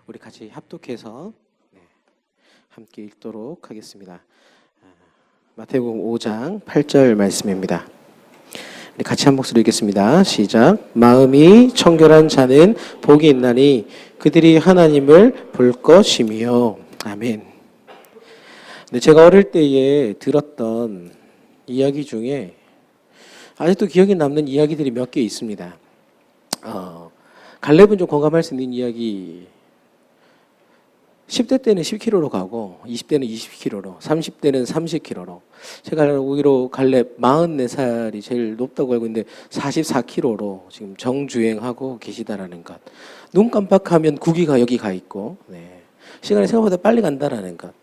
우리 같이 합독해서 함께 읽도록 하겠습니다. 마태복음 5장 8절 말씀입니다. 우리 같이 한 목소리 읽겠습니다. 시작. 마음이 청결한 자는 복이 있나니 그들이 하나님을 볼 것이며. 아멘. 제가 어릴 때에 들었던 이야기 중에 아직도 기억에 남는 이야기들이 몇 개 있습니다. 갈렙은 좀 공감할 수 있는 이야기. 10대 때는 10kg로 가고 20대는 20kg로 30대는 30kg로 제가 알기로 갈렙 44살이 제일 높다고 알고 있는데 44kg로 지금 정주행하고 계시다라는 것. 눈 깜빡하면 구기가 여기 가 있고 시간이 생각보다 빨리 간다라는 것.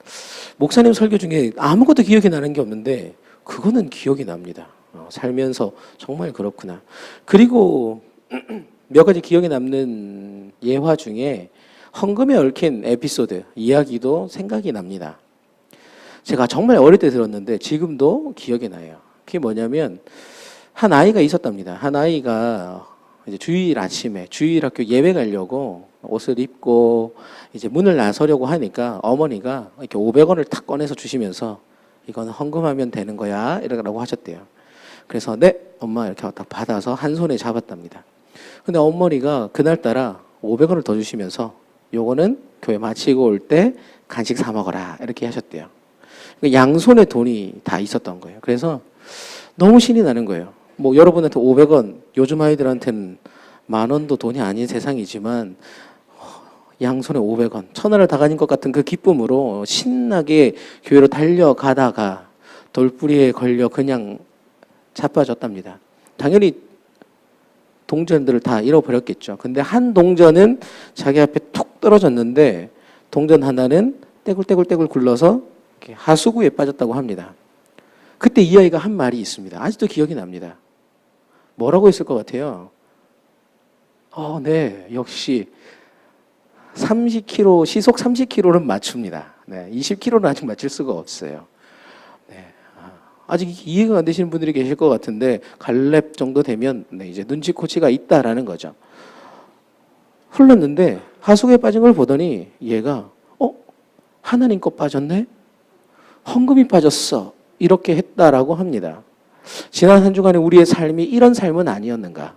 목사님 설교 중에 아무것도 기억이 나는 게 없는데 그거는 기억이 납니다. 살면서 정말 그렇구나. 그리고 몇 가지 기억에 남는 예화 중에 헌금에 얽힌 에피소드, 이야기도 생각이 납니다. 제가 정말 어릴 때 들었는데 지금도 기억이 나요. 그게 뭐냐면 한 아이가 있었답니다. 한 아이가 이제 주일 아침에 주일 학교 예배 가려고 옷을 입고 이제 문을 나서려고 하니까 어머니가 이렇게 500원을 탁 꺼내서 주시면서 이거는 헌금하면 되는 거야 이러라고 하셨대요. 그래서 네 엄마 이렇게 딱 받아서 한 손에 잡았답니다. 근데 어머니가 그날따라 500원을 더 주시면서 요거는 교회 마치고 올 때 간식 사 먹어라 이렇게 하셨대요. 양손에 돈이 다 있었던 거예요. 그래서 너무 신이 나는 거예요. 뭐 여러분한테 500원, 요즘 아이들한테는 10,000원도 돈이 아닌 세상이지만 양손에 500원, 1,000원을 다 가진 것 같은 그 기쁨으로 신나게 교회로 달려가다가 돌뿌리에 걸려 그냥 자빠졌답니다. 당연히 동전들을 다 잃어버렸겠죠. 근데 한 동전은 자기 앞에 툭 떨어졌는데 동전 하나는 떼굴떼굴 굴러서 하수구에 빠졌다고 합니다. 그때 이 아이가 한 말이 있습니다. 아직도 기억이 납니다. 뭐라고 했을 것 같아요? 네, 역시 30km, 시속 30km는 맞춥니다. 20km는 아직 맞출 수가 없어요. 아직 이해가 안 되시는 분들이 계실 것 같은데 갈렙 정도 되면 이제 눈치코치가 있다라는 거죠. 흘렀는데 하수구에 빠진 걸 보더니 얘가 하나님 거 빠졌네? 헌금이 빠졌어. 이렇게 했다라고 합니다. 지난 한 주간에 우리의 삶이 이런 삶은 아니었는가?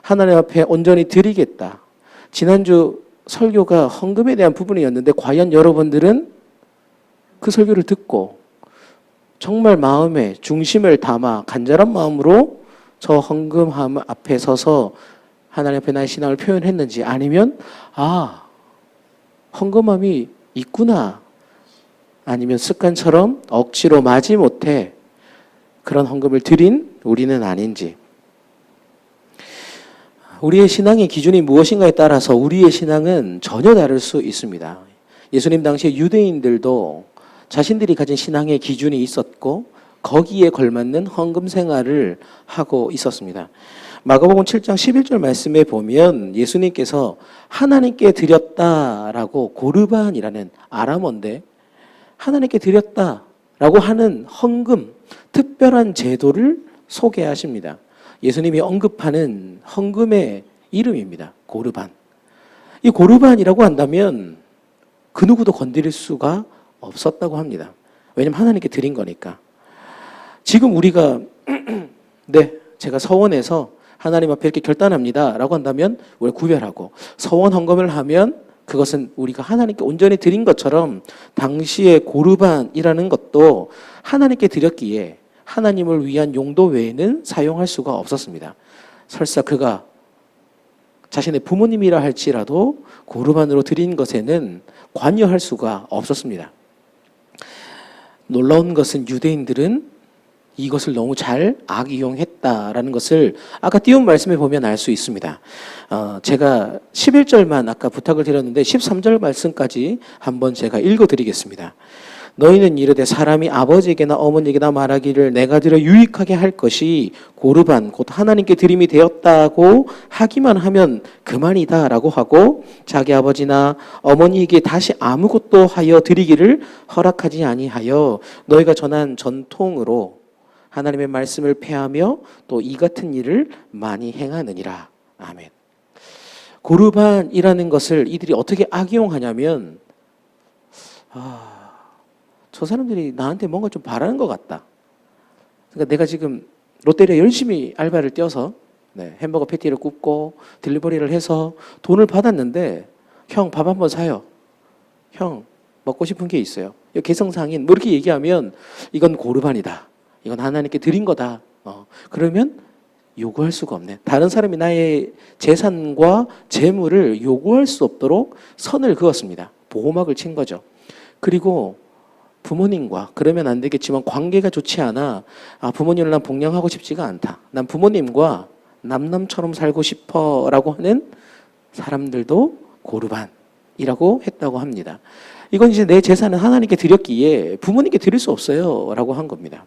하나님 앞에 온전히 드리겠다. 지난주 설교가 헌금에 대한 부분이었는데 과연 여러분들은 그 설교를 듣고 정말 마음에 중심을 담아 간절한 마음으로 저 헌금함 앞에 서서 하나님 앞에 나의 신앙을 표현했는지 아니면 헌금함이 있구나 아니면 습관처럼 억지로 마지못해 그런 헌금을 드린 우리는 아닌지. 우리의 신앙의 기준이 무엇인가에 따라서 우리의 신앙은 전혀 다를 수 있습니다. 예수님 당시에 유대인들도 자신들이 가진 신앙의 기준이 있었고 거기에 걸맞는 헌금 생활을 하고 있었습니다. 마가복음 7장 11절 말씀에 보면 예수님께서 하나님께 드렸다라고 고르반이라는 아람어인데 하나님께 드렸다라고 하는 헌금, 특별한 제도를 소개하십니다. 예수님이 언급하는 헌금의 이름입니다. 고르반. 이 고르반이라고 한다면 그 누구도 건드릴 수가 없었다고 합니다. 왜냐하면 하나님께 드린 거니까. 지금 우리가 제가 서원해서 하나님 앞에 이렇게 결단합니다 라고 한다면 우리 구별하고 서원 헌금을 하면 그것은 우리가 하나님께 온전히 드린 것처럼 당시의 고르반이라는 것도 하나님께 드렸기에 하나님을 위한 용도 외에는 사용할 수가 없었습니다. 설사 그가 자신의 부모님이라 할지라도 고르반으로 드린 것에는 관여할 수가 없었습니다. 놀라운 것은 유대인들은 이것을 너무 잘 악이용했다라는 것을 아까 띄운 말씀에 보면 알 수 있습니다. 제가 11절만 아까 부탁을 드렸는데 13절 말씀까지 한번 제가 읽어드리겠습니다. 너희는 이르되 사람이 아버지에게나 어머니에게나 말하기를 내가 드려 유익하게 할 것이 고르반 곧 하나님께 드림이 되었다고 하기만 하면 그만이다 라고 하고 자기 아버지나 어머니에게 다시 아무것도 하여 드리기를 허락하지 아니하여 너희가 전한 전통으로 하나님의 말씀을 폐하며 또 이 같은 일을 많이 행하느니라. 아멘. 고르반이라는 것을 이들이 어떻게 악용하냐면 저 사람들이 나한테 뭔가 좀 바라는 것 같다. 그러니까 내가 지금 롯데리아 열심히 알바를 뛰어서 햄버거 패티를 굽고 딜리버리를 해서 돈을 받았는데 형 밥 한번 사요. 형 먹고 싶은 게 있어요. 개성상인 뭐 이렇게 얘기하면 이건 고르반이다. 이건 하나님께 드린 거다. 그러면 요구할 수가 없네. 다른 사람이 나의 재산과 재물을 요구할 수 없도록 선을 그었습니다. 보호막을 친 거죠. 그리고 부모님과 그러면 안 되겠지만 관계가 좋지 않아. 부모님을 난 복양하고 싶지가 않다. 난 부모님과 남남처럼 살고 싶어라고 하는 사람들도 고르반이라고 했다고 합니다. 이건 이제 내 재산은 하나님께 드렸기에 부모님께 드릴 수 없어요라고 한 겁니다.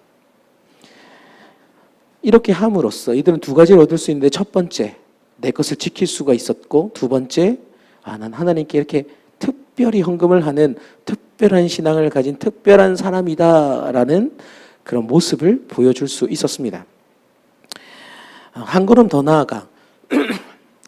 이렇게 함으로써 이들은 두 가지를 얻을 수 있는데 첫 번째, 내 것을 지킬 수가 있었고 두 번째, 난 하나님께 이렇게 특별히 헌금을 하는 특별한 신앙을 가진 특별한 사람이다라는 그런 모습을 보여줄 수 있었습니다. 한 걸음 더 나아가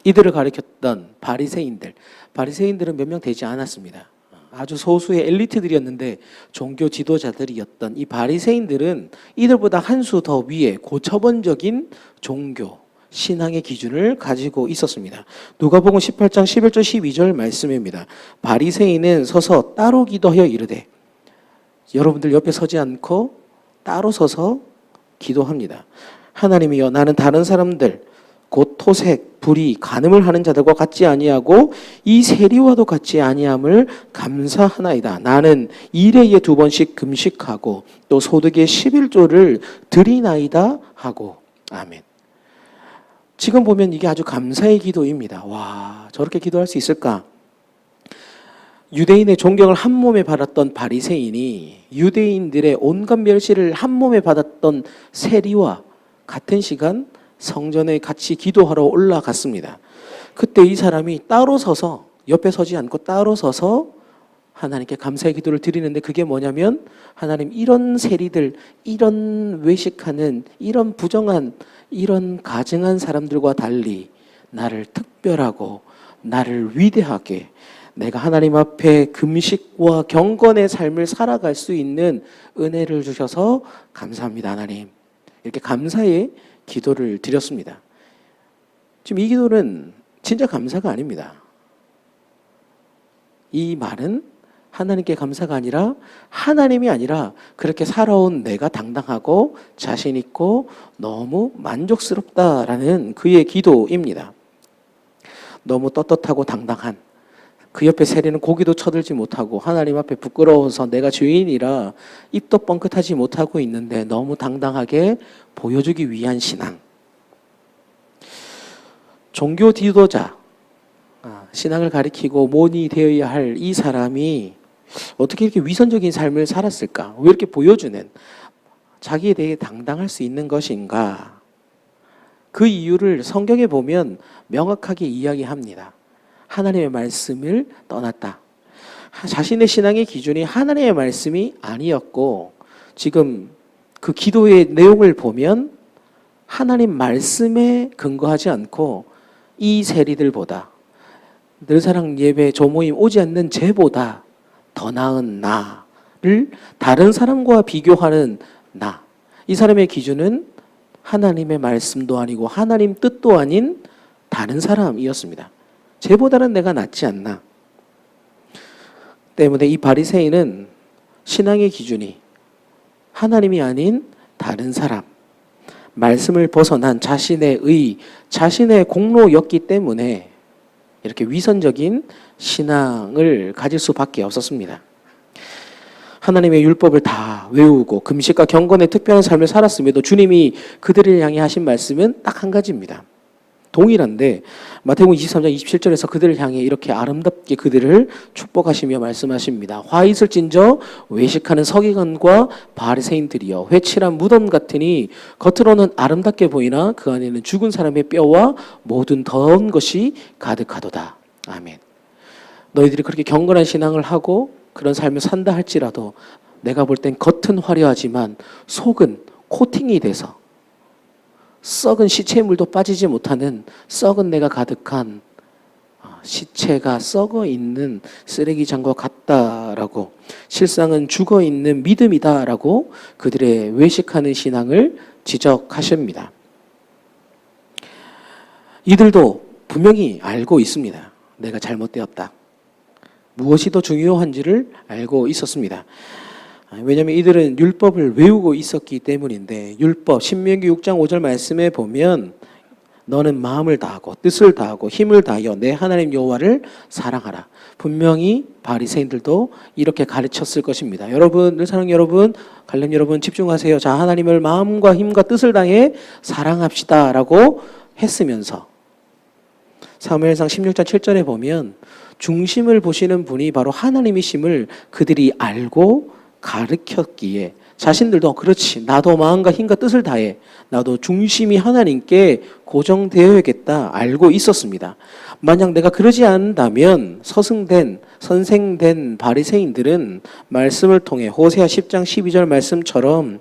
이들을 가리켰던 바리새인들은 몇 명 되지 않았습니다. 아주 소수의 엘리트들이었는데 종교 지도자들이었던 이 바리새인들은 이들보다 한 수 더 위에 고차원적인 종교 신앙의 기준을 가지고 있었습니다. 누가복음 18장 11절 12절 말씀입니다. 바리새인은 서서 따로 기도하여 이르되, 여러분들 옆에 서지 않고 따로 서서 기도합니다. 하나님이여, 나는 다른 사람들 곧 토색, 불의, 간음을 하는 자들과 같지 아니하고 이 세리와도 같지 아니함을 감사하나이다. 나는 일회에 2번씩 금식하고 또 소득의 11조를 드리나이다 하고. 아멘. 지금 보면 이게 아주 감사의 기도입니다. 와, 저렇게 기도할 수 있을까? 유대인의 존경을 한 몸에 받았던 바리새인이 유대인들의 온갖 멸시를 한 몸에 받았던 세리와 같은 시간 성전에 같이 기도하러 올라갔습니다. 그때 이 사람이 따로 서서, 옆에 서지 않고 따로 서서 하나님께 감사의 기도를 드리는데 그게 뭐냐면, 하나님, 이런 세리들, 이런 외식하는, 이런 부정한, 이런 가증한 사람들과 달리 나를 특별하고 나를 위대하게, 내가 하나님 앞에 금식과 경건의 삶을 살아갈 수 있는 은혜를 주셔서 감사합니다, 하나님. 이렇게 감사의 기도를 드렸습니다. 지금 이 기도는 진짜 감사가 아닙니다. 이 말은 하나님께 감사가 아니라, 하나님이 아니라 그렇게 살아온 내가 당당하고 자신 있고 너무 만족스럽다라는 그의 기도입니다. 너무 떳떳하고 당당한, 그 옆에 세리는 고기도 쳐들지 못하고 하나님 앞에 부끄러워서 내가 죄인이라 입도 뻥끗하지 못하고 있는데 너무 당당하게 보여주기 위한 신앙. 종교 지도자, 신앙을 가리키고 모니 되어야 할 이 사람이 어떻게 이렇게 위선적인 삶을 살았을까? 왜 이렇게 보여주는, 자기에 대해 당당할 수 있는 것인가? 그 이유를 성경에 보면 명확하게 이야기합니다. 하나님의 말씀을 떠났다. 자신의 신앙의 기준이 하나님의 말씀이 아니었고, 지금 그 기도의 내용을 보면 하나님 말씀에 근거하지 않고 이 세리들보다, 늘사랑 예배 조모임 오지 않는 쟤보다 더 나은 나를 다른 사람과 비교하는 나, 이 사람의 기준은 하나님의 말씀도 아니고 하나님 뜻도 아닌 다른 사람이었습니다. 쟤보다는 내가 낫지 않나. 때문에 이 바리새인은 신앙의 기준이 하나님이 아닌 다른 사람, 말씀을 벗어난 자신의 의, 자신의 공로였기 때문에 이렇게 위선적인 신앙을 가질 수밖에 없었습니다. 하나님의 율법을 다 외우고 금식과 경건의 특별한 삶을 살았음에도 주님이 그들을 향해 하신 말씀은 딱 한 가지입니다. 동일한데 마태복음 23장 27절에서 그들을 향해 이렇게 아름답게 그들을 축복하시며 말씀하십니다. 화 있을진저 외식하는 서기관과 바리새인들이여, 회칠한 무덤 같으니 겉으로는 아름답게 보이나 그 안에는 죽은 사람의 뼈와 모든 더러운 것이 가득하도다. 아멘. 너희들이 그렇게 경건한 신앙을 하고 그런 삶을 산다 할지라도 내가 볼 땐 겉은 화려하지만 속은 코팅이 돼서 썩은 시체물도 빠지지 못하는 썩은 내가 가득한 시체가 썩어 있는 쓰레기장과 같다라고, 실상은 죽어 있는 믿음이다라고 그들의 외식하는 신앙을 지적하십니다. 이들도 분명히 알고 있습니다. 내가 잘못되었다. 무엇이 더 중요한지를 알고 있었습니다. 왜냐하면 이들은 율법을 외우고 있었기 때문인데, 율법 신명기 6장 5절 말씀에 보면 너는 마음을 다하고 뜻을 다하고 힘을 다하여 내 하나님 여호와를 사랑하라. 분명히 바리새인들도 이렇게 가르쳤을 것입니다. 여러분, 사랑하는 여러분, 갈렙 여러분 집중하세요. 자, 하나님을 마음과 힘과 뜻을 다해 사랑합시다라고 했으면서 사무엘상 16장 7절에 보면 중심을 보시는 분이 바로 하나님이심을 그들이 알고 가르쳤기에 자신들도 그렇지, 나도 마음과 힘과 뜻을 다해 나도 중심이 하나님께 고정되어야겠다 알고 있었습니다. 만약 내가 그러지 않는다면 선생된 바리새인들은 말씀을 통해 호세아 10장 12절 말씀처럼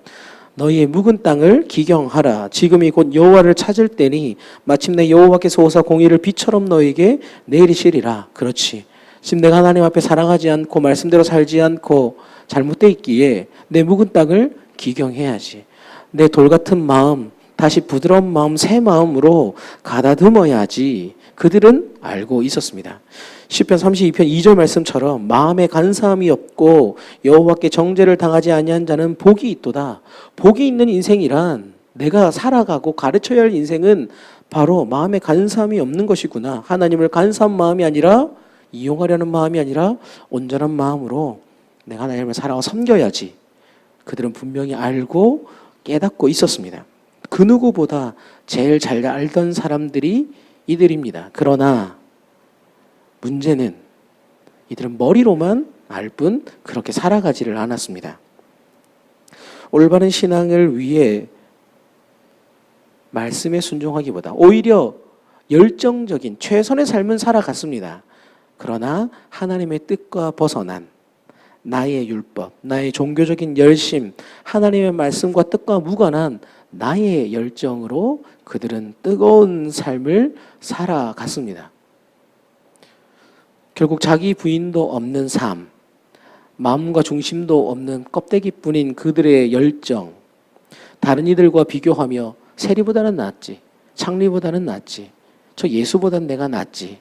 너희의 묵은 땅을 기경하라. 지금이 곧 여호와를 찾을 때니 마침내 여호와께서 오사 공의를 비처럼 너희에게 내리시리라. 그렇지. 지금 내가 하나님 앞에 사랑하지 않고 말씀대로 살지 않고 잘못되어 있기에 내 묵은 땅을 기경해야지. 내 돌 같은 마음, 다시 부드러운 마음, 새 마음으로 가다듬어야지. 그들은 알고 있었습니다. 시편 32편 2절 말씀처럼 마음에 간사함이 없고 여호와께 정죄를 당하지 아니한 자는 복이 있도다. 복이 있는 인생이란 내가 살아가고 가르쳐야 할 인생은 바로 마음에 간사함이 없는 것이구나. 하나님을 간사한 마음이 아니라 이용하려는 마음이 아니라 온전한 마음으로 내가 하나님을 사랑하고 섬겨야지. 그들은 분명히 알고 깨닫고 있었습니다. 그 누구보다 제일 잘 알던 사람들이 이들입니다. 그러나 문제는 이들은 머리로만 알 뿐 그렇게 살아가지를 않았습니다. 올바른 신앙을 위해 말씀에 순종하기보다 오히려 열정적인 최선의 삶은 살아갔습니다. 그러나 하나님의 뜻과 벗어난 나의 율법, 나의 종교적인 열심, 하나님의 말씀과 뜻과 무관한 나의 열정으로 그들은 뜨거운 삶을 살아갔습니다. 결국 자기 부인도 없는 삶, 마음과 중심도 없는 껍데기뿐인 그들의 열정, 다른 이들과 비교하며 세리보다는 낫지, 창리보다는 낫지, 저 예수보다는 내가 낫지,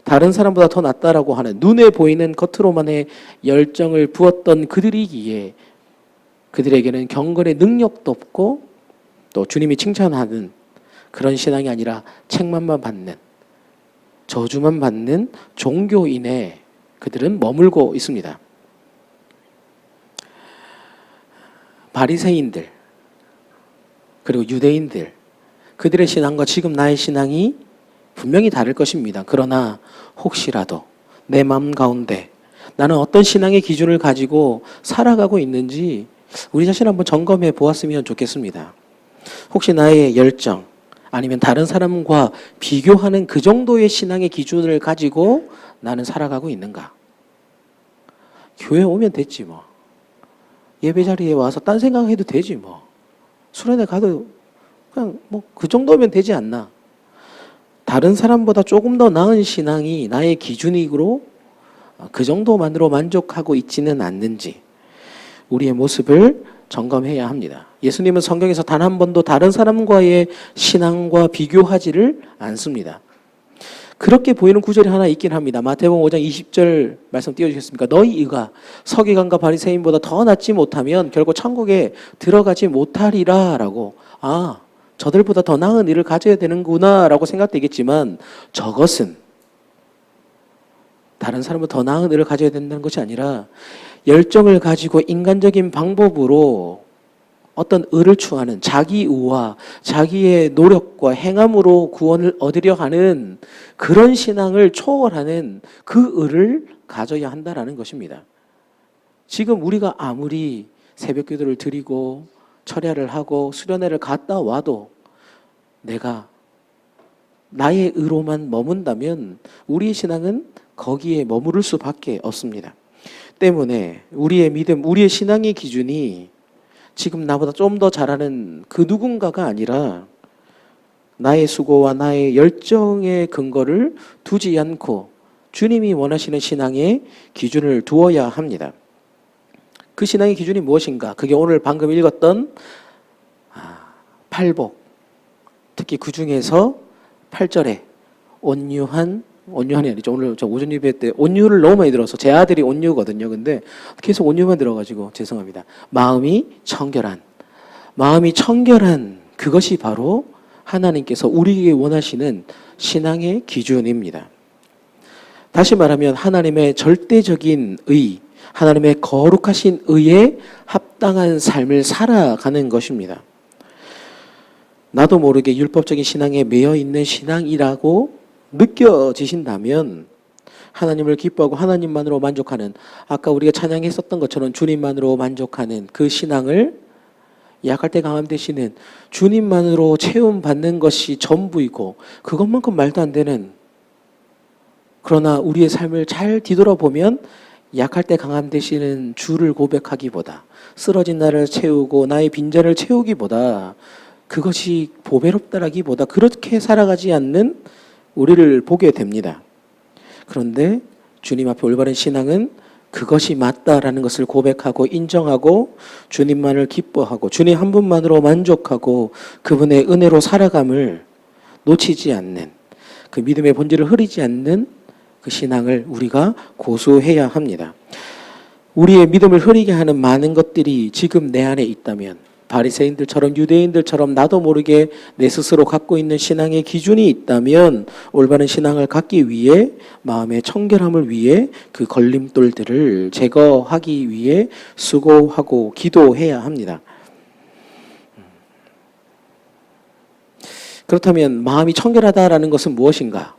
다른 사람보다 더 낫다라고 하는 눈에 보이는 겉으로만의 열정을 부었던 그들이기에 그들에게는 경건의 능력도 없고 또 주님이 칭찬하는 그런 신앙이 아니라 책망만 받는, 저주만 받는 종교인에 그들은 머물고 있습니다. 바리새인들 그리고 유대인들, 그들의 신앙과 지금 나의 신앙이 분명히 다를 것입니다. 그러나 혹시라도 내 마음 가운데 나는 어떤 신앙의 기준을 가지고 살아가고 있는지 우리 자신 한번 점검해 보았으면 좋겠습니다. 혹시 나의 열정 아니면 다른 사람과 비교하는 그 정도의 신앙의 기준을 가지고 나는 살아가고 있는가? 교회 오면 됐지 뭐. 예배 자리에 와서 딴 생각해도 되지 뭐. 수련회 가도 그냥 뭐 그 정도면 되지 않나? 다른 사람보다 조금 더 나은 신앙이 나의 기준이고 그 정도만으로 만족하고 있지는 않는지 우리의 모습을 점검해야 합니다. 예수님은 성경에서 단 한 번도 다른 사람과의 신앙과 비교하지를 않습니다. 그렇게 보이는 구절이 하나 있긴 합니다. 마태복음 5장 20절 말씀 띄워주시겠습니까? 너희 이가 서기관과 바리새인보다 더 낫지 못하면 결국 천국에 들어가지 못하리라 라고. 저들보다 더 나은 일을 가져야 되는구나 라고 생각되겠지만 저것은 다른 사람보다 더 나은 일을 가져야 된다는 것이 아니라 열정을 가지고 인간적인 방법으로 어떤 의를 추구하는 자기 의와 자기의 노력과 행함으로 구원을 얻으려 하는 그런 신앙을 초월하는 그 의를 가져야 한다는 것입니다. 지금 우리가 아무리 새벽 기도를 드리고 철야를 하고 수련회를 갔다 와도 내가 나의 의로만 머문다면 우리의 신앙은 거기에 머무를 수밖에 없습니다. 때문에 우리의 믿음, 우리의 신앙의 기준이 지금 나보다 좀 더 잘하는 그 누군가가 아니라 나의 수고와 나의 열정의 근거를 두지 않고 주님이 원하시는 신앙의 기준을 두어야 합니다. 그 신앙의 기준이 무엇인가? 그게 오늘 방금 읽었던 팔복, 특히 그 중에서 8절에 온유한이 아니죠. 오늘 저 오전 예배 때 온유를 너무 많이 들어서 제 아들이 온유거든요. 근데 계속 온유만 들어가지고 죄송합니다. 마음이 청결한 그것이 바로 하나님께서 우리에게 원하시는 신앙의 기준입니다. 다시 말하면 하나님의 절대적인 의, 하나님의 거룩하신 의에 합당한 삶을 살아가는 것입니다. 나도 모르게 율법적인 신앙에 매여 있는 신앙이라고 느껴지신다면 하나님을 기뻐하고 하나님만으로 만족하는, 아까 우리가 찬양했었던 것처럼 주님만으로 만족하는 그 신앙을 약할 때 강함 되시는 주님만으로 체험받는 것이 전부이고 그것만큼 말도 안 되는, 그러나 우리의 삶을 잘 뒤돌아보면 약할 때 강함 되시는 주를 고백하기보다, 쓰러진 나를 채우고 나의 빈자를 채우기보다, 그것이 보배롭다라기보다 그렇게 살아가지 않는 우리를 보게 됩니다. 그런데 주님 앞에 올바른 신앙은 그것이 맞다라는 것을 고백하고 인정하고 주님만을 기뻐하고 주님 한 분만으로 만족하고 그분의 은혜로 살아감을 놓치지 않는, 그 믿음의 본질을 흐리지 않는 그 신앙을 우리가 고수해야 합니다. 우리의 믿음을 흐리게 하는 많은 것들이 지금 내 안에 있다면, 바리새인들처럼 유대인들처럼 나도 모르게 내 스스로 갖고 있는 신앙의 기준이 있다면, 올바른 신앙을 갖기 위해, 마음의 청결함을 위해 그 걸림돌들을 제거하기 위해 수고하고 기도해야 합니다. 그렇다면 마음이 청결하다라는 것은 무엇인가?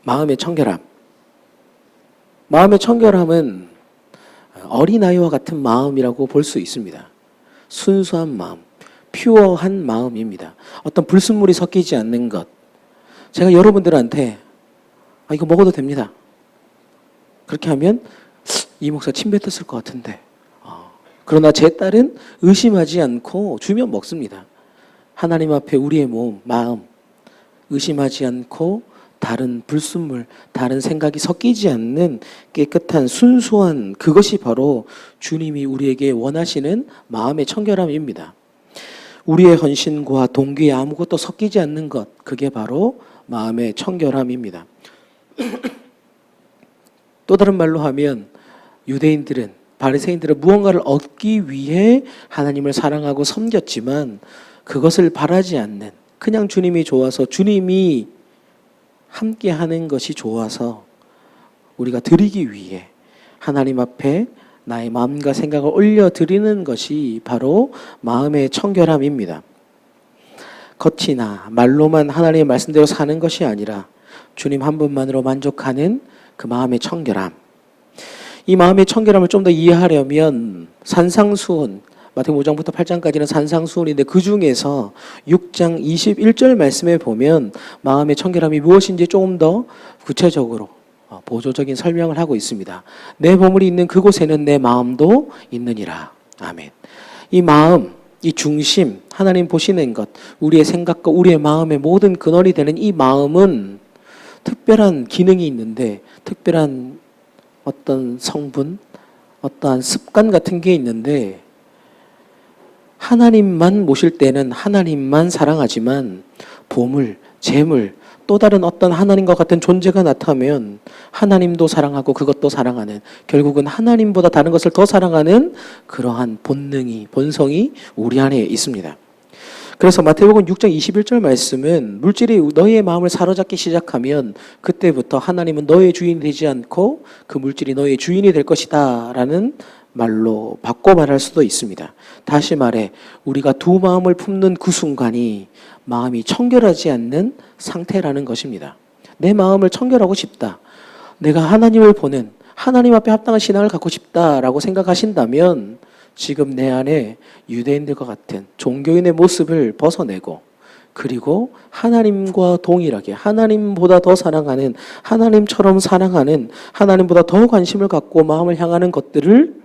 마음의 청결함. 마음의 청결함은 어린아이와 같은 마음이라고 볼 수 있습니다. 순수한 마음, 퓨어한 마음입니다. 어떤 불순물이 섞이지 않는 것. 제가 여러분들한테 이거 먹어도 됩니다. 그렇게 하면 이 목사 침 뱉었을 것 같은데. 그러나 제 딸은 의심하지 않고 주면 먹습니다. 하나님 앞에 우리의 몸, 마음 의심하지 않고 다른 불순물, 다른 생각이 섞이지 않는 깨끗한 순수한, 그것이 바로 주님이 우리에게 원하시는 마음의 청결함입니다. 우리의 헌신과 동기에 아무것도 섞이지 않는 것, 그게 바로 마음의 청결함입니다. 또 다른 말로 하면 유대인들은, 바리새인들은 무언가를 얻기 위해 하나님을 사랑하고 섬겼지만 그것을 바라지 않는, 그냥 주님이 좋아서 주님이 함께 하는 것이 좋아서 우리가 드리기 위해 하나님 앞에 나의 마음과 생각을 올려드리는 것이 바로 마음의 청결함입니다. 겉이나 말로만 하나님의 말씀대로 사는 것이 아니라 주님 한 분만으로 만족하는 그 마음의 청결함. 이 마음의 청결함을 좀 더 이해하려면 산상수훈, 마태복음 5장부터 8장까지는 산상수훈인데 그 중에서 6장 21절 말씀에 보면 마음의 청결함이 무엇인지 조금 더 구체적으로 보조적인 설명을 하고 있습니다. 내 보물이 있는 그곳에는 내 마음도 있느니라. 아멘. 이 마음, 이 중심, 하나님 보시는 것, 우리의 생각과 우리의 마음의 모든 근원이 되는 이 마음은 특별한 기능이 있는데, 특별한 어떤 성분, 어떠한 습관 같은 게 있는데, 하나님만 모실 때는 하나님만 사랑하지만 보물, 재물, 또 다른 어떤 하나님과 같은 존재가 나타나면 하나님도 사랑하고 그것도 사랑하는, 결국은 하나님보다 다른 것을 더 사랑하는 그러한 본성이 우리 안에 있습니다. 그래서 마태복음 6장 21절 말씀은 물질이 너희의 마음을 사로잡기 시작하면 그때부터 하나님은 너의 주인이 되지 않고 그 물질이 너의 주인이 될 것이다 라는 말로 바꿔 말할 수도 있습니다. 다시 말해 우리가 두 마음을 품는 그 순간이 마음이 청결하지 않는 상태라는 것입니다. 내 마음을 청결하고 싶다, 내가 하나님을 보는, 하나님 앞에 합당한 신앙을 갖고 싶다라고 생각하신다면 지금 내 안에 유대인들과 같은 종교인의 모습을 벗어내고, 그리고 하나님과 동일하게 하나님보다 더 사랑하는, 하나님처럼 사랑하는, 하나님보다 더 관심을 갖고 마음을 향하는 것들을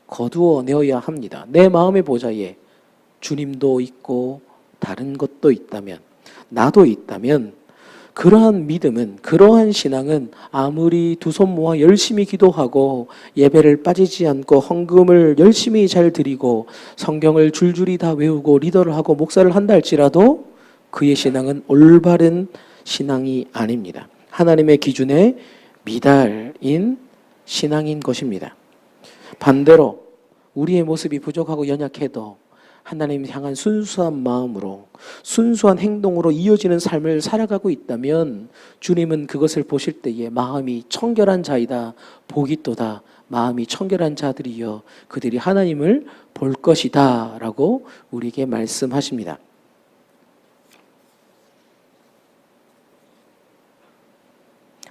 거두어 내어야 합니다. 내 마음의 보좌에 주님도 있고 다른 것도 있다면, 나도 있다면, 그러한 믿음은, 그러한 신앙은 아무리 두 손 모아 열심히 기도하고 예배를 빠지지 않고 헌금을 열심히 잘 드리고 성경을 줄줄이 다 외우고 리더를 하고 목사를 한다 할지라도 그의 신앙은 올바른 신앙이 아닙니다. 하나님의 기준에 미달인 신앙인 것입니다. 반대로 우리의 모습이 부족하고 연약해도 하나님 향한 순수한 마음으로 순수한 행동으로 이어지는 삶을 살아가고 있다면 주님은 그것을 보실 때에 마음이 청결한 자이다 복이 또다 마음이 청결한 자들이여 그들이 하나님을 볼 것이다 라고 우리에게 말씀하십니다.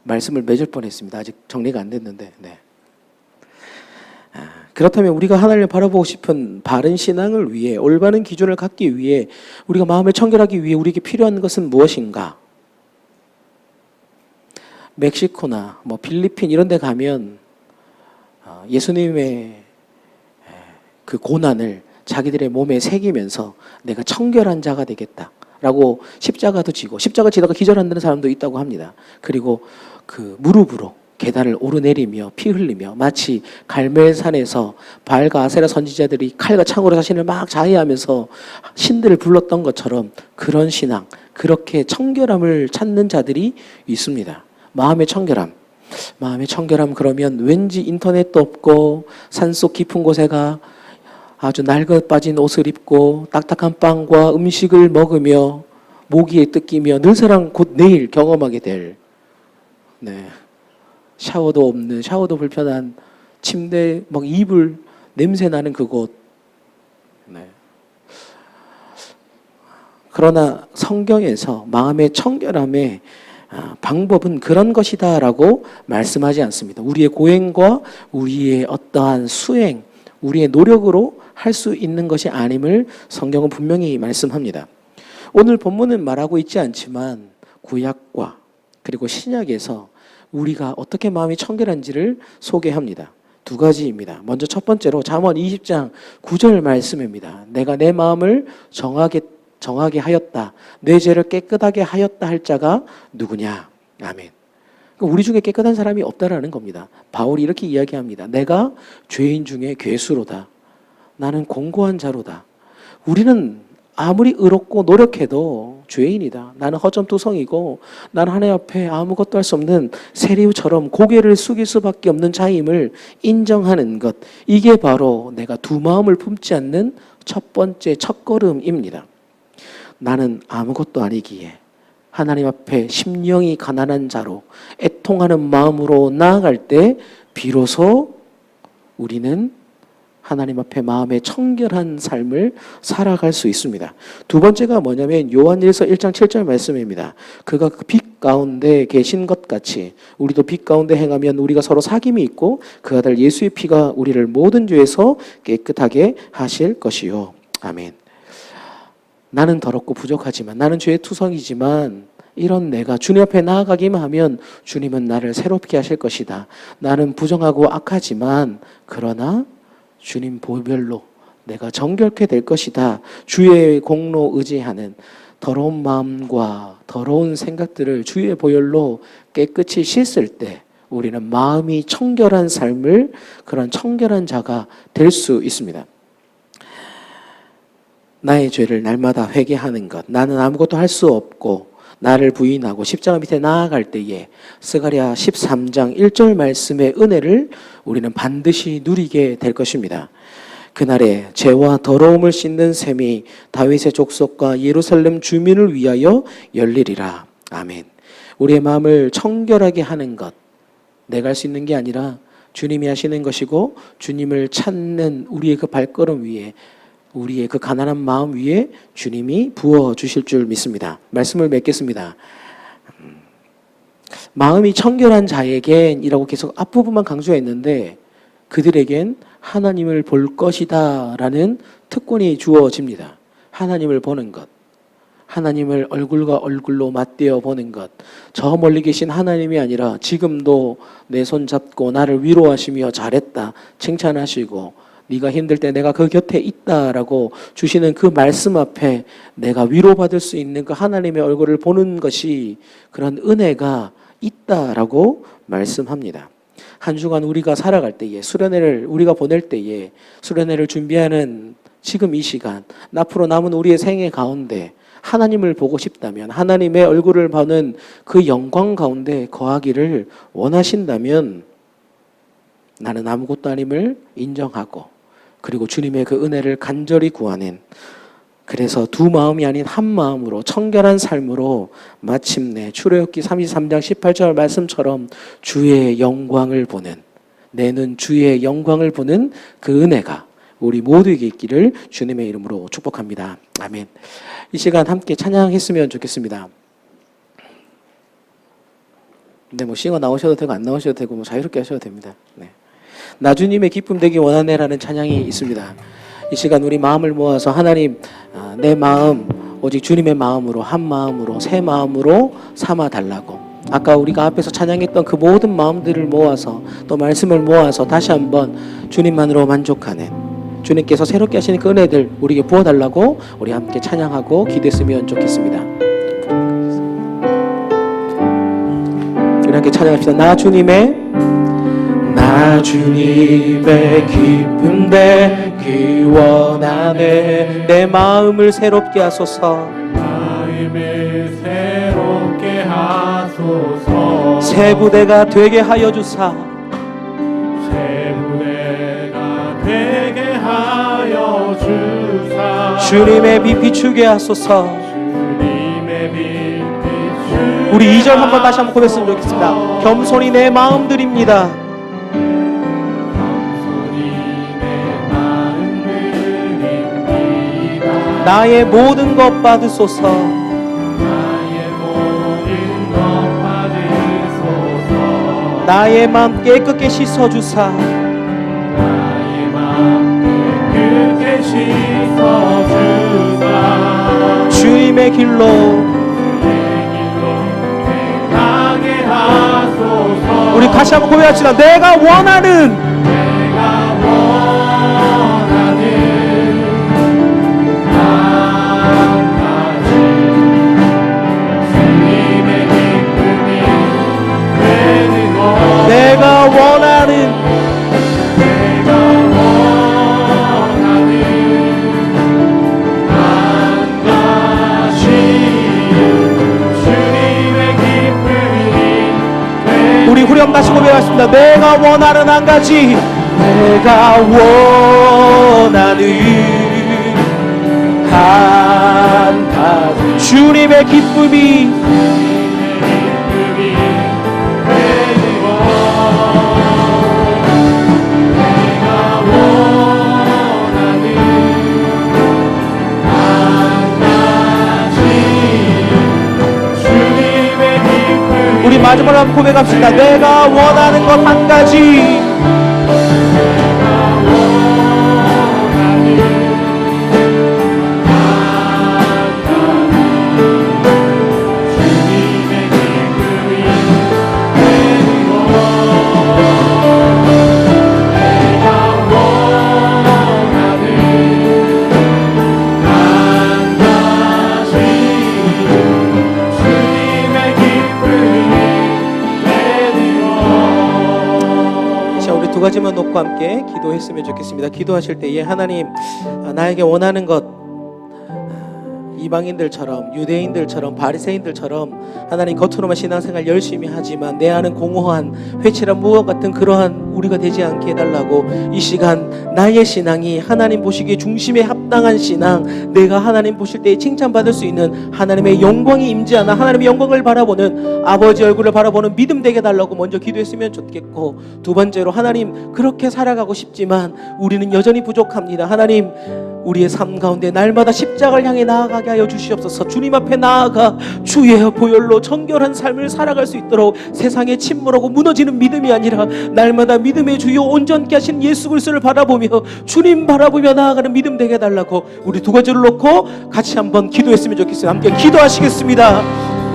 말씀을 맺을 뻔했습니다. 아직 정리가 안 됐는데. 네. 그렇다면 우리가 하나님을 바라보고 싶은 바른 신앙을 위해 올바른 기준을 갖기 위해 우리가 마음을 청결하기 위해 우리에게 필요한 것은 무엇인가? 멕시코나 필리핀 이런 데 가면 예수님의 그 고난을 자기들의 몸에 새기면서 내가 청결한 자가 되겠다라고 십자가도 지고 십자가 지다가 기절한다는 사람도 있다고 합니다. 그리고 그 무릎으로 계단을 오르내리며 피 흘리며 마치 갈멜산에서 바알과 아세라 선지자들이 칼과 창으로 자신을 막 자해하면서 신들을 불렀던 것처럼 그런 신앙, 그렇게 청결함을 찾는 자들이 있습니다. 마음의 청결함. 마음의 청결함 그러면 왠지 인터넷도 없고 산속 깊은 곳에 가 아주 낡아 빠진 옷을 입고 딱딱한 빵과 음식을 먹으며 모기에 뜯기며 늘사랑 곧 내일 경험하게 될 샤워도 없는, 샤워도 불편한 침대, 이불 냄새 나는 그곳. 그러나 성경에서 마음의 청결함의 방법은 그런 것이다라고 말씀하지 않습니다. 우리의 고행과 우리의 어떠한 수행, 우리의 노력으로 할 수 있는 것이 아님을 성경은 분명히 말씀합니다. 오늘 본문은 말하고 있지 않지만 구약과 그리고 신약에서 우리가 어떻게 마음이 청결한지를 소개합니다. 두 가지입니다. 먼저 첫 번째로 잠언 20장 9절 말씀입니다. 내가 내 마음을 정하게 하였다. 내 죄를 깨끗하게 하였다 할 자가 누구냐? 아멘. 우리 중에 깨끗한 사람이 없다라는 겁니다. 바울이 이렇게 이야기합니다. 내가 죄인 중에 괴수로다. 나는 공고한 자로다. 우리는 아무리 의롭고 노력해도 죄인이다. 나는 허점투성이고 나는 하나님 앞에 아무것도 할 수 없는 세리우처럼 고개를 숙일 수밖에 없는 자임을 인정하는 것. 이게 바로 내가 두 마음을 품지 않는 첫 번째 첫걸음입니다. 나는 아무것도 아니기에 하나님 앞에 심령이 가난한 자로 애통하는 마음으로 나아갈 때 비로소 우리는 하나님 앞에 마음의 청결한 삶을 살아갈 수 있습니다. 두 번째가 뭐냐면 요한일서 1장 7절 말씀입니다. 그가 그 빛 가운데 계신 것 같이 우리도 빛 가운데 행하면 우리가 서로 사귐이 있고 그 아들 예수의 피가 우리를 모든 죄에서 깨끗하게 하실 것이요. 아멘. 나는 더럽고 부족하지만 나는 죄의 투성이지만 이런 내가 주님 앞에 나아가기만 하면 주님은 나를 새롭게 하실 것이다. 나는 부정하고 악하지만 그러나 주님 보혈로 내가 정결케 될 것이다. 주의 공로 의지하는 더러운 마음과 더러운 생각들을 주의 보혈로 깨끗이 씻을 때 우리는 마음이 청결한 삶을 그런 청결한 자가 될 수 있습니다. 나의 죄를 날마다 회개하는 것. 나는 아무것도 할 수 없고 나를 부인하고 십자가 밑에 나아갈 때에 스가랴 13장 1절 말씀의 은혜를 우리는 반드시 누리게 될 것입니다. 그날에 죄와 더러움을 씻는 셈이 다윗의 족속과 예루살렘 주민을 위하여 열리리라. 아멘. 우리의 마음을 청결하게 하는 것, 내가 할 수 있는 게 아니라 주님이 하시는 것이고 주님을 찾는 우리의 그 발걸음 위에 우리의 그 가난한 마음 위에 주님이 부어주실 줄 믿습니다. 말씀을 맺겠습니다. 마음이 청결한 자에겐 이라고 계속 앞부분만 강조했는데 그들에겐 하나님을 볼 것이다 라는 특권이 주어집니다. 하나님을 보는 것. 하나님을 얼굴과 얼굴로 맞대어 보는 것. 저 멀리 계신 하나님이 아니라 지금도 내 손 잡고 나를 위로하시며 잘했다 칭찬하시고 네가 힘들 때 내가 그 곁에 있다라고 주시는 그 말씀 앞에 내가 위로받을 수 있는 그 하나님의 얼굴을 보는 것이 그런 은혜가 있다라고 말씀합니다. 한 주간 우리가 살아갈 때에 수련회를 우리가 보낼 때에 수련회를 준비하는 지금 이 시간 앞으로 남은 우리의 생애 가운데 하나님을 보고 싶다면 하나님의 얼굴을 보는 그 영광 가운데 거하기를 원하신다면 나는 아무것도 아님을 인정하고 그리고 주님의 그 은혜를 간절히 구하는 그래서 두 마음이 아닌 한 마음으로 청결한 삶으로 마침내 출애굽기 33장 18절 말씀처럼 주의 영광을 보는 내 눈 주의 영광을 보는 그 은혜가 우리 모두에게 있기를 주님의 이름으로 축복합니다. 아멘. 이 시간 함께 찬양했으면 좋겠습니다. 근데 뭐 싱어 나오셔도 되고 안 나오셔도 되고 뭐 자유롭게 하셔도 됩니다. 네. 나 주님의 기쁨 되기 원하네라는 찬양이 있습니다. 이 시간 우리 마음을 모아서 하나님 내 마음 오직 주님의 마음으로 한 마음으로 새 마음으로 삼아 달라고 아까 우리가 앞에서 찬양했던 그 모든 마음들을 모아서 또 말씀을 모아서 다시 한번 주님만으로 만족하는 주님께서 새롭게 하시는 그 은혜들 우리에게 부어달라고 우리 함께 찬양하고 기도했으면 좋겠습니다. 우리 함께 찬양합시다. 나 주님의 기쁨 되기 원하네 내 마음을 새롭게 하소서 마음을 새롭게 하소서 새 부대가 되게 하여 주사 새 부대가 되게 하여 주사 주님의 빛 비추게 하소서 주님의 빛 비추게 우리 2절 한번 다시 한번 고백했으면 좋겠습니다. 겸손히 내 마음 드립니다. 나의 모든 것 받으소서 나의 모든 것 받으소서 나의 마음 깨끗게 씻어주사 나의 마음 깨끗게 씻어주사 주님의 길로 행하게 하소서 우리 같이 한번 고백합시다. 내가 원하는 내가 원하는 한 가지 주님의 기쁨이 우리 후렴 다시 고백하겠습니다. 내가 원하는 한 가지 내가 원하는 한 가지 주님의 기쁨이 우리 마지막으로 한번 고백합시다. 내가 원하는 것 한 가지 두 가지만 놓고 함께 기도했으면 좋겠습니다. 기도하실 때에 하나님 나에게 원하는 것 이방인들처럼 유대인들처럼 바리새인들처럼 하나님 겉으로만 신앙생활 열심히 하지만 내 안은 공허한 회칠한 무엇 같은 그러한 우리가 되지 않게 해달라고 이 시간 나의 신앙이 하나님 보시기에 중심에 합당한 신앙 내가 하나님 보실 때 칭찬받을 수 있는 하나님의 영광이 임재하나 하나님의 영광을 바라보는 아버지 얼굴을 바라보는 믿음 되게 해달라고 먼저 기도했으면 좋겠고 두 번째로 하나님 그렇게 살아가고 싶지만 우리는 여전히 부족합니다. 하나님 우리의 삶 가운데 날마다 십자가를 향해 나아가게 하여 주시옵소서. 주님 앞에 나아가 주의 보혈로 정결한 삶을 살아갈 수 있도록 세상에 침몰하고 무너지는 믿음이 아니라 날마다 믿음의 주요 온전케 하신 예수 그리스도를 바라보며 주님 바라보며 나아가는 믿음 되게 해달라고 우리 두 가지를 놓고 같이 한번 기도했으면 좋겠어요. 함께 기도하시겠습니다.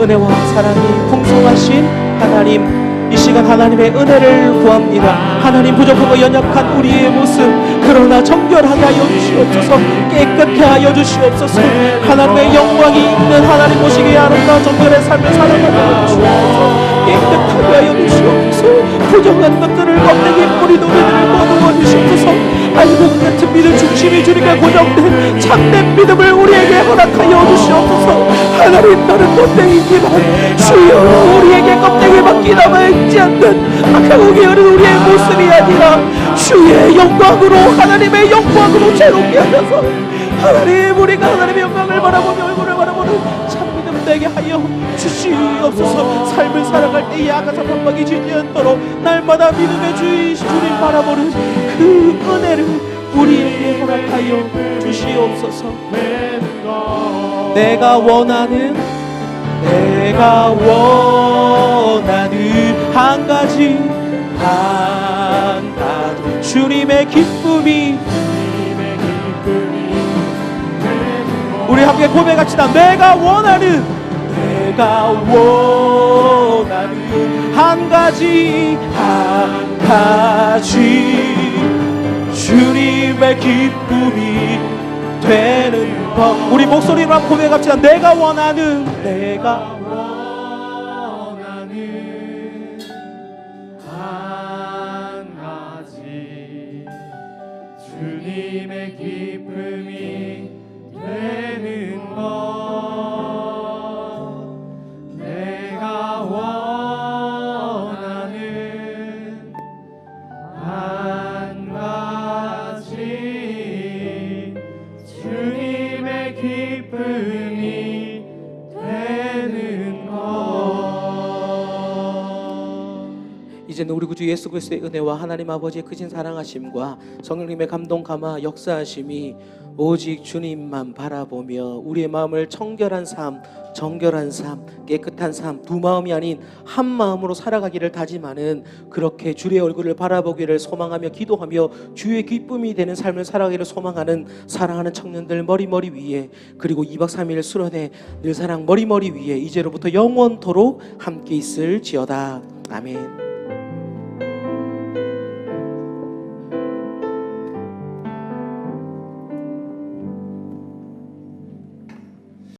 은혜와 사랑이 풍성하신 하나님 이 시간 하나님의 은혜를 구합니다. 하나님 부족하고 연약한 우리의 모습, 그러나 정결하게 하여 주시옵소서. 깨끗게 하여 주시옵소서. 하나님의 영광이 있는 하나님 모시기에 아름다운 정결의 삶을 살아가게 하여 주시옵소서. 깨끗하게 하여 주시옵소서. 부정한 것들을 껍데기 뿌리 노래들을 거두어 주시옵소서. 알고 같은 믿음 중심이 주님과 고정된 참된 믿음을 우리에게 허락하여 주시옵소서. 하나님, 나는 껍데기지만 주여 우리에게 껍데기밖에 남아있지 않는 악하고 게으른 우리의 모습이 아니라 주의 영광으로, 하나님의 영광으로 새롭게 하셔서 하나님, 우리가 하나님의 영광을 바라보며 얼굴을 바라보는 참 믿음 되게 하여 주시옵소서. 삶을 살아갈 때 야가사 반박이 지지 않도록 날마다 믿음의 주님 바라보는 그 은혜를 우리에게 허락하여 주시옵소서. 내가 원하는 한 가지 주님의 기쁨이, 우리 함께 고백합시다. 내가 원하는 한 가지 주님의 기쁨이 되는 것. 우리 목소리로 한번 고백합시다. 내가 원하는 한 가지 주님의 기쁨이 되는 것. 내가 원하는 한 가지 주님의 기쁨이 되는 것. 이제는 우리 구주 예수 그리스도의 은혜와 하나님 아버지의 크신 사랑하심과 성령님의 감동 감화 역사하심이 오직 주님만 바라보며 우리의 마음을 정결한 삶, 깨끗한 삶, 두 마음이 아닌 한 마음으로 살아가기를 다짐하는, 그렇게 주의 얼굴을 바라보기를 소망하며 기도하며 주의 기쁨이 되는 삶을 살아가기를 소망하는 사랑하는 청년들 머리 위에, 그리고 2박 3일 수련회 늘 사랑 머리 위에 이제로부터 영원토록 함께 있을지어다. 아멘.